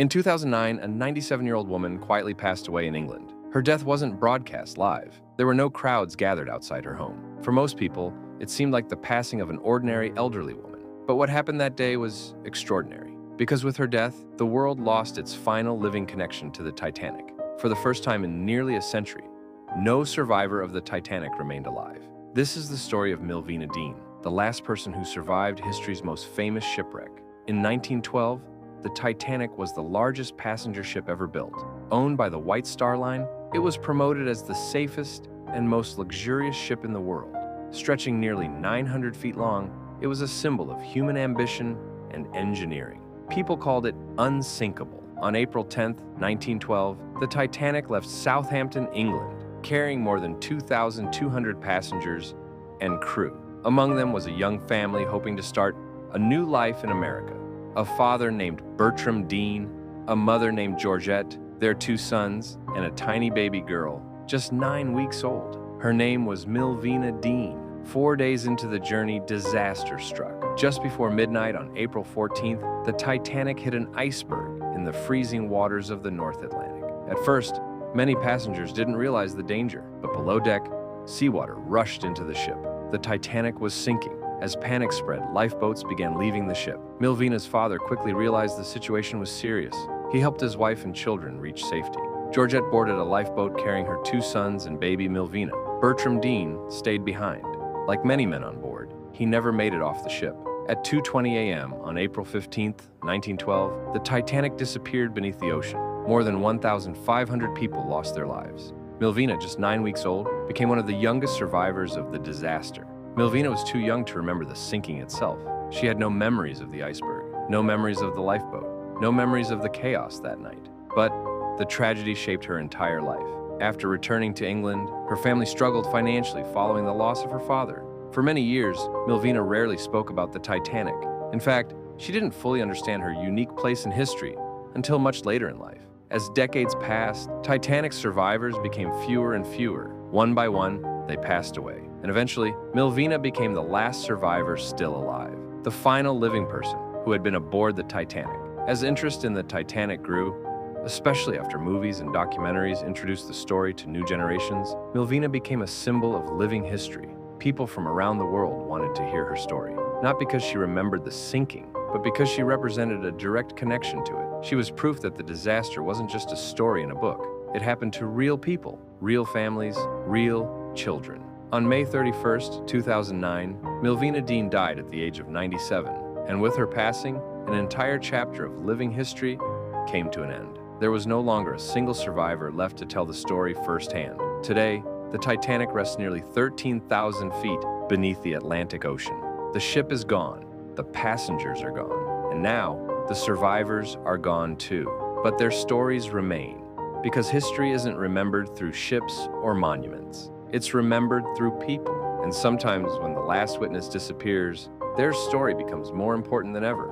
In 2009, a 97-year-old woman quietly passed away in England. Her death wasn't broadcast live. There were no crowds gathered outside her home. For most people, it seemed like the passing of an ordinary elderly woman. But what happened that day was extraordinary. Because with her death, the world lost its final living connection to the Titanic. For the first time in nearly a century, no survivor of the Titanic remained alive. This is the story of Millvina Dean, the last person who survived history's most famous shipwreck. In 1912, the Titanic was the largest passenger ship ever built. Owned by the White Star Line, it was promoted as the safest and most luxurious ship in the world. Stretching nearly 900 feet long, it was a symbol of human ambition and engineering. People called it unsinkable. On April 10, 1912, the Titanic left Southampton, England, carrying more than 2,200 passengers and crew. Among them was a young family hoping to start a new life in America. A father named Bertram Dean, a mother named Georgette, their 2 sons, and a tiny baby girl, just 9 weeks old. Her name was Millvina Dean. 4 days into the journey, disaster struck. Just before midnight on April 14th, the Titanic hit an iceberg in the freezing waters of the North Atlantic. At first, many passengers didn't realize the danger, but below deck, seawater rushed into the ship. The Titanic was sinking. As panic spread, lifeboats began leaving the ship. Millvina's father quickly realized the situation was serious. He helped his wife and children reach safety. Georgette boarded a lifeboat carrying her 2 sons and baby Millvina. Bertram Dean stayed behind. Like many men on board, he never made it off the ship. At 2:20 a.m. on April 15, 1912, the Titanic disappeared beneath the ocean. More than 1,500 people lost their lives. Millvina, just 9 weeks old, became one of the youngest survivors of the disaster. Millvina was too young to remember the sinking itself. She had no memories of the iceberg, no memories of the lifeboat, no memories of the chaos that night. But the tragedy shaped her entire life. After returning to England, her family struggled financially following the loss of her father. For many years, Millvina rarely spoke about the Titanic. In fact, she didn't fully understand her unique place in history until much later in life. As decades passed, Titanic survivors became fewer and fewer. One by one, they passed away. And eventually, Millvina became the last survivor still alive, the final living person who had been aboard the Titanic. As interest in the Titanic grew, especially after movies and documentaries introduced the story to new generations, Millvina became a symbol of living history. People from around the world wanted to hear her story, not because she remembered the sinking, but because she represented a direct connection to it. She was proof that the disaster wasn't just a story in a book. It happened to real people, real families, real children. On May 31st, 2009, Millvina Dean died at the age of 97, and with her passing, an entire chapter of living history came to an end. There was no longer a single survivor left to tell the story firsthand. Today, the Titanic rests nearly 13,000 feet beneath the Atlantic Ocean. The ship is gone, the passengers are gone, and now the survivors are gone too. But their stories remain, because history isn't remembered through ships or monuments. It's remembered through people. And sometimes when the last witness disappears, their story becomes more important than ever.